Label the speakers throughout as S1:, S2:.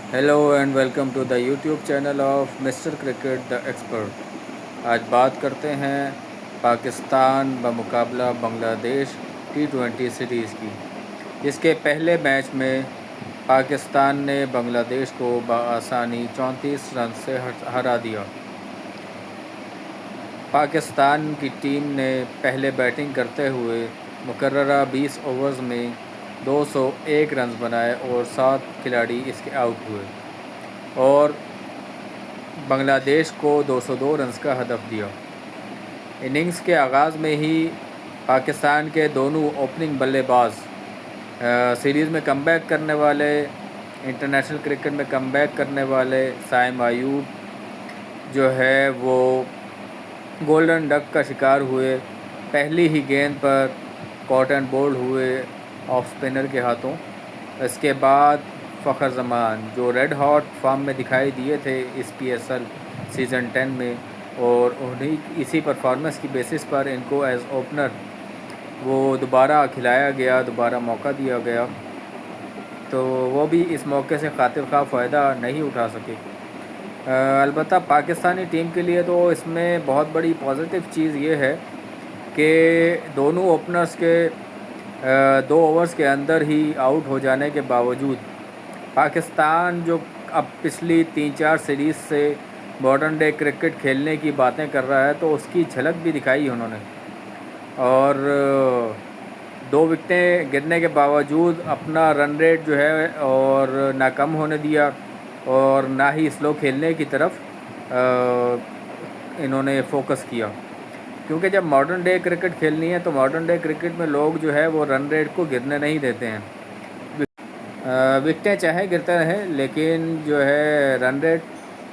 S1: Hello and welcome to the YouTube channel of mister cricket the expert. आज बात करते हैं पाकिस्तान बमुकाबला बांग्लादेश T20 सीरीज़ की, जिसके पहले मैच में पाकिस्तान ने बांग्लादेश को बआसानी 34 रन से हरा दिया। पाकिस्तान की टीम ने पहले बैटिंग करते हुए मुकर्ररा 20 ओवर्स में 201 रन बनाए और 7 खिलाड़ी इसके आउट हुए और बांग्लादेश को 202 रन्स का हदफ दिया। इनिंग्स के आगाज़ में ही पाकिस्तान के दोनों ओपनिंग बल्लेबाज सीरीज़ में कमबैक करने वाले, इंटरनेशनल क्रिकेट में कमबैक करने वाले साइम आयूब जो है वो गोल्डन डक का शिकार हुए। पहली ही गेंद पर कॉटन बोल्ड हुए ऑफ स्पिनर के हाथों। इसके बाद फ़खर जमान जो रेड हॉट फॉर्म में दिखाई दिए थे इस PSL सीज़न 10 में, और उन्हीं इसी परफॉर्मेंस की बेसिस पर इनको एज ओपनर वो दोबारा खिलाया गया, दोबारा मौका दिया गया, तो वो भी इस मौके से खातिर खा फ़ायदा नहीं उठा सके। अलबत्ता पाकिस्तानी टीम के लिए तो इसमें बहुत बड़ी पॉजिटिव चीज़ ये है कि दोनों ओपनर्स के 2 ओवर्स के अंदर ही आउट हो जाने के बावजूद पाकिस्तान जो अब पिछली 3-4 सीरीज़ से मॉडर्न डे क्रिकेट खेलने की बातें कर रहा है, तो उसकी झलक भी दिखाई उन्होंने। और 2 विकेटें गिरने के बावजूद अपना रन रेट जो है और ना कम होने दिया और ना ही स्लो खेलने की तरफ इन्होंने फोकस किया, क्योंकि जब मॉडर्न डे क्रिकेट खेलनी है तो मॉडर्न डे क्रिकेट में लोग जो है वो रन रेट को गिरने नहीं देते हैं। विकटें चाहे गिरते रहें, लेकिन जो है रन रेट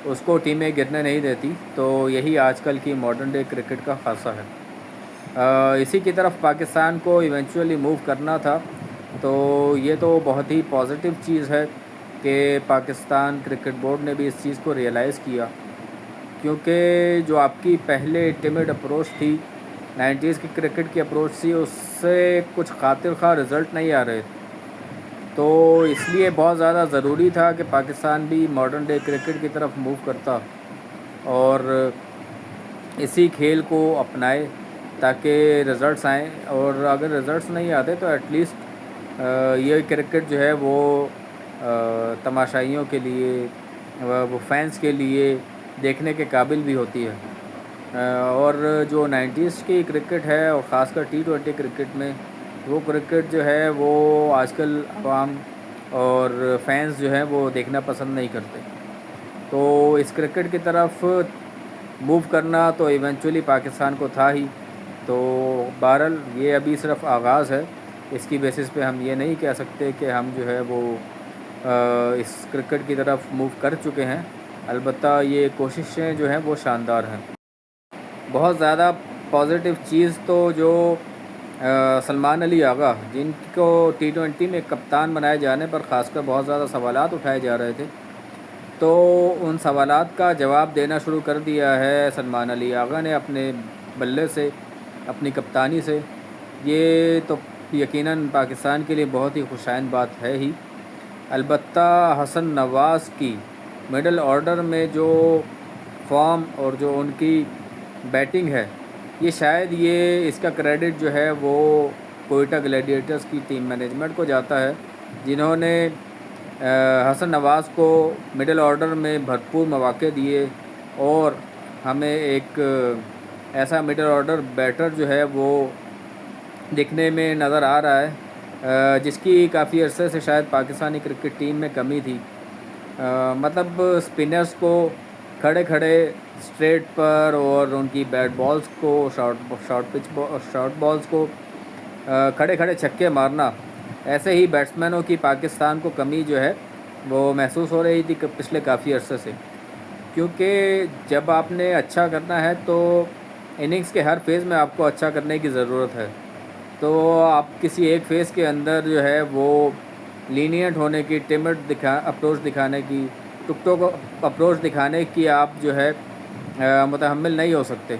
S1: उसको टीमें गिरने नहीं देती। तो यही आजकल की मॉडर्न डे क्रिकेट का ख़ासा है। इसी की तरफ पाकिस्तान को इवेंचुअली मूव करना था, तो ये तो बहुत ही पॉजिटिव चीज़ है कि पाकिस्तान क्रिकेट बोर्ड ने भी इस चीज़ को रियलाइज़ किया, क्योंकि जो आपकी पहले टिमिड अप्रोच थी, 90s की क्रिकेट की अप्रोच थी, उससे कुछ खातिर खा रिज़ल्ट नहीं आ रहे थे। तो इसलिए बहुत ज़्यादा ज़रूरी था कि पाकिस्तान भी मॉडर्न डे क्रिकेट की तरफ मूव करता और इसी खेल को अपनाए ताकि रिज़ल्ट्स आएँ। और अगर रिज़ल्ट्स नहीं आते तो एटलीस्ट ये क्रिकेट जो है वो तमाशाइयों के लिए, वो फैंस के लिए देखने के काबिल भी होती है। और जो 90s की क्रिकेट है और ख़ासकर T20 क्रिकेट में, वो क्रिकेट जो है वो आजकल आवाम और फैंस जो हैं वो देखना पसंद नहीं करते। तो इस क्रिकेट की तरफ मूव करना तो इवेंचुअली पाकिस्तान को था ही। तो बहरहाल ये अभी सिर्फ आगाज़ है, इसकी बेसिस पे हम ये नहीं कह सकते कि हम जो है वो इस क्रिकेट की तरफ मूव कर चुके हैं। अलबत्ता ये कोशिशें जो हैं वो शानदार हैं। बहुत ज़्यादा पॉजिटिव चीज़ तो जो सलमान अली आगा, जिनको T20 में कप्तान बनाए जाने पर ख़ासकर बहुत ज़्यादा सवालात उठाए जा रहे थे, तो उन सवालात का जवाब देना शुरू कर दिया है सलमान अली आगा ने अपने बल्ले से, अपनी कप्तानी से। ये तो यकीनन पाकिस्तान के लिए बहुत ही खुशाइन बात है ही। अलबत्ता हसन नवाज़ की मिडल ऑर्डर में जो फॉर्म और जो उनकी बैटिंग है, ये शायद ये इसका क्रेडिट जो है वो कोयटा ग्लैडिएटर्स की टीम मैनेजमेंट को जाता है, जिन्होंने हसन नवाज़ को मिडल ऑर्डर में भरपूर मौके दिए और हमें एक ऐसा मिडल ऑर्डर बैटर जो है वो दिखने में नज़र आ रहा है जिसकी काफ़ी अरसे से शायद पाकिस्तानी क्रिकेट टीम में कमी थी। मतलब स्पिनर्स को खड़े खड़े स्ट्रेट पर और उनकी बैट बॉल्स को शॉर्ट बॉल्स को खड़े खड़े छक्के मारना, ऐसे ही बैट्समैनों की पाकिस्तान को कमी जो है वो महसूस हो रही थी पिछले काफ़ी अरसे से। क्योंकि जब आपने अच्छा करना है तो इनिंग्स के हर फेज़ में आपको अच्छा करने की ज़रूरत है। तो आप किसी एक फेज़ के अंदर जो है वो लीनियंट होने की, टिमिड अप्रोच दिखाने की, टुकटोक अप्रोच दिखाने की आप जो है मुतहम्मिल नहीं हो सकते।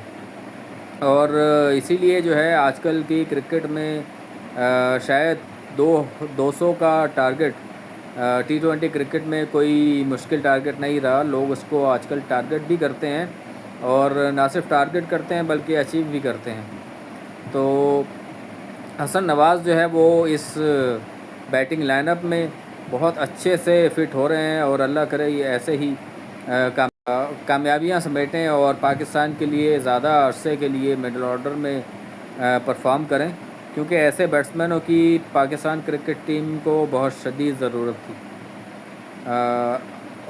S1: और इसीलिए जो है आजकल की क्रिकेट में शायद 200 का टारगेट T20 क्रिकेट में कोई मुश्किल टारगेट नहीं रहा, लोग उसको आजकल टारगेट भी करते हैं और ना सिर्फ टारगेट करते हैं बल्कि अचीव भी करते हैं। तो हसन नवाज़ जो है वो इस बैटिंग लाइनअप में बहुत अच्छे से फ़िट हो रहे हैं और अल्लाह करे ये ऐसे ही कामयाबियाँ समेटें और पाकिस्तान के लिए ज़्यादा अरसे के लिए मिडिल ऑर्डर में परफॉर्म करें, क्योंकि ऐसे बैट्समैनों की पाकिस्तान क्रिकेट टीम को बहुत शदीद ज़रूरत थी।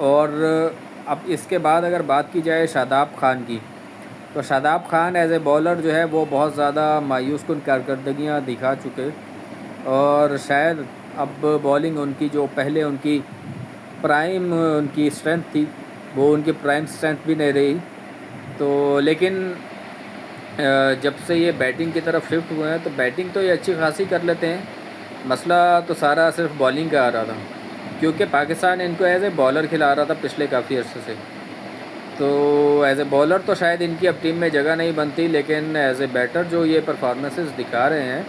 S1: और अब इसके बाद अगर बात की जाए शादाब खान की, तो Shadab Khan as a bowler जो है वो बहुत ज़्यादा मायूस कुन कारकर्दगियाँ दिखा चुके और शायद अब बॉलिंग उनकी जो पहले उनकी प्राइम उनकी स्ट्रेंथ थी वो उनकी प्राइम स्ट्रेंथ भी नहीं रही। तो लेकिन जब से ये बैटिंग की तरफ शिफ्ट हुए हैं तो बैटिंग तो ये अच्छी खासी कर लेते हैं, मसला तो सारा सिर्फ बॉलिंग का आ रहा था, क्योंकि पाकिस्तान इनको एज़ ए बॉलर खिला रहा था पिछले काफ़ी अर्से से। तो एज़ ए बॉलर तो शायद इनकी अब टीम में जगह नहीं बनती, लेकिन एज़ ए बैटर जो ये परफॉर्मेंसेस दिखा रहे हैं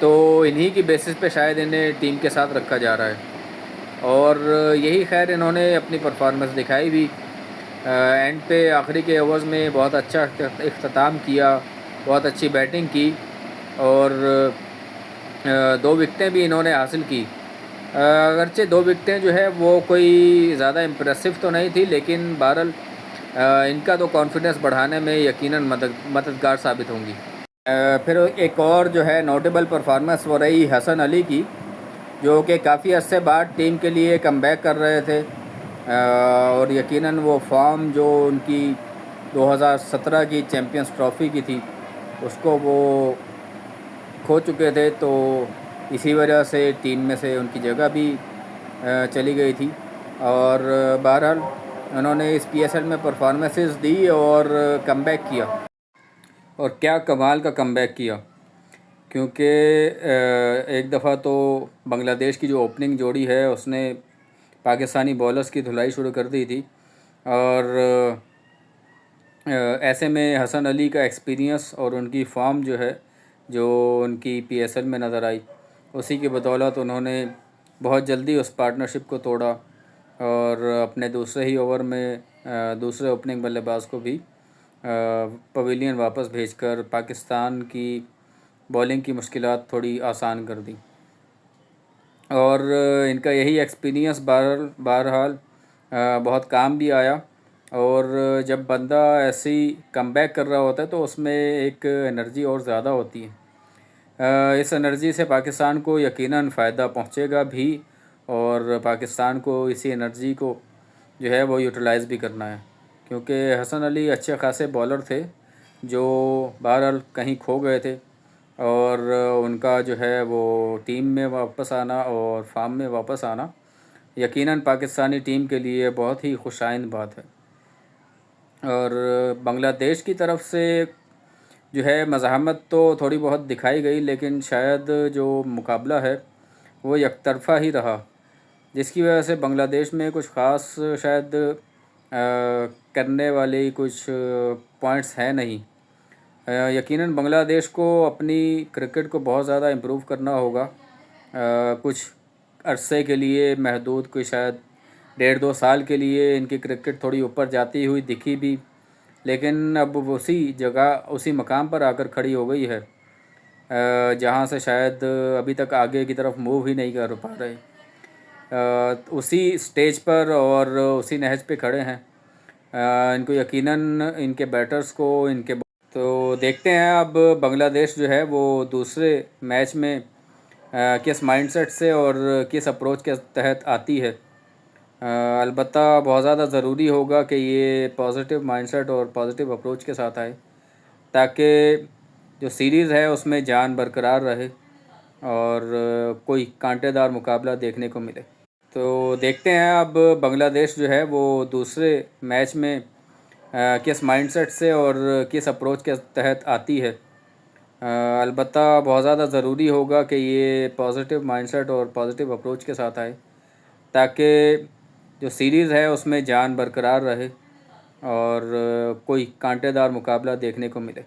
S1: तो इन्हीं की बेसिस पे शायद इन्हें टीम के साथ रखा जा रहा है। और यही खैर इन्होंने अपनी परफॉर्मेंस दिखाई भी, एंड पे आखिरी के ओवर्स में बहुत अच्छा इख्तिताम किया, बहुत अच्छी बैटिंग की और 2 विकेटें भी इन्होंने हासिल की। अगरचे 2 विकेटें जो है वो कोई ज़्यादा इम्प्रेसिव तो नहीं थी, लेकिन बहरहाल इनका तो कॉन्फिडेंस बढ़ाने में यकीनन मददगार साबित होंगी। फिर एक और जो है नोटेबल परफॉर्मेंस वो रही हसन अली की, जो कि काफ़ी अर्से बाद टीम के लिए कमबैक कर रहे थे और यकीनन वो फॉर्म जो उनकी 2017 की चैम्पियंस ट्रॉफ़ी की थी उसको वो खो चुके थे, तो इसी वजह से टीम में से उनकी जगह भी चली गई थी। और बहरहाल उन्होंने इस PSL में परफॉर्मेंसेस दी और कमबैक किया, और क्या कमाल का कमबैक किया, क्योंकि एक दफ़ा तो बांग्लादेश की जो ओपनिंग जोड़ी है उसने पाकिस्तानी बॉलर्स की धुलाई शुरू कर दी थी और ऐसे में हसन अली का एक्सपीरियंस और उनकी फॉर्म जो है जो उनकी PSL में नज़र आई, उसी की बदौलत उन्होंने बहुत जल्दी उस पार्टनरशिप को तोड़ा और अपने दूसरे ही ओवर में दूसरे ओपनिंग बल्लेबाज को भी पवेलियन वापस भेजकर पाकिस्तान की बॉलिंग की मुश्किलात थोड़ी आसान कर दी। और इनका यही एक्सपीरियंस बहरहाल बहुत काम भी आया। और जब बंदा ऐसी कमबैक कर रहा होता है तो उसमें एक एनर्जी और ज़्यादा होती है। इस एनर्जी से पाकिस्तान को यकीनन फ़ायदा पहुंचेगा भी, और पाकिस्तान को इसी एनर्जी को जो है वो यूटिलाइज़ भी करना है, क्योंकि हसन अली अच्छे खासे बॉलर थे जो बहरहाल कहीं खो गए थे और उनका जो है वो टीम में वापस आना और फार्म में वापस आना यकीनन पाकिस्तानी टीम के लिए बहुत ही खुशाइंद बात है। और बांग्लादेश की तरफ से जो है मज़ाहमत तो थोड़ी बहुत दिखाई गई, लेकिन शायद जो मुकाबला है वो एकतरफ़ा ही रहा, जिसकी वजह से बांग्लादेश में कुछ ख़ास शायद करने वाले कुछ पॉइंट्स हैं नहीं। यकीनन बांग्लादेश को अपनी क्रिकेट को बहुत ज़्यादा इम्प्रूव करना होगा। कुछ अरसे के लिए महदूद कोई शायद 1.5-2 साल के लिए इनकी क्रिकेट थोड़ी ऊपर जाती हुई दिखी भी, लेकिन अब उसी जगह उसी मकाम पर आकर खड़ी हो गई है जहां से शायद अभी तक आगे की तरफ मूव ही नहीं कर पा रहे। उसी स्टेज पर और उसी नहज पे खड़े हैं। इनको यकीनन इनके बैटर्स को इनके तो देखते हैं अब बांग्लादेश जो है वो दूसरे मैच में किस माइंडसेट से और किस अप्रोच के तहत आती है। अलबत्ता बहुत ज़्यादा ज़रूरी होगा कि ये पॉजिटिव माइंडसेट और पॉजिटिव अप्रोच के साथ आए, ताकि जो सीरीज़ है उसमें जान बरकरार रहे और कोई कांटेदार मुकाबला देखने को मिले। तो देखते हैं अब बांग्लादेश जो है वो दूसरे मैच में किस माइंडसेट से और किस अप्रोच के तहत आती है। अलबत्ता बहुत ज़्यादा ज़रूरी होगा कि ये पॉजिटिव माइंडसेट और पॉजिटिव अप्रोच के साथ आए, ताकि जो सीरीज़ है उसमें जान बरकरार रहे और कोई कांटेदार मुकाबला देखने को मिले।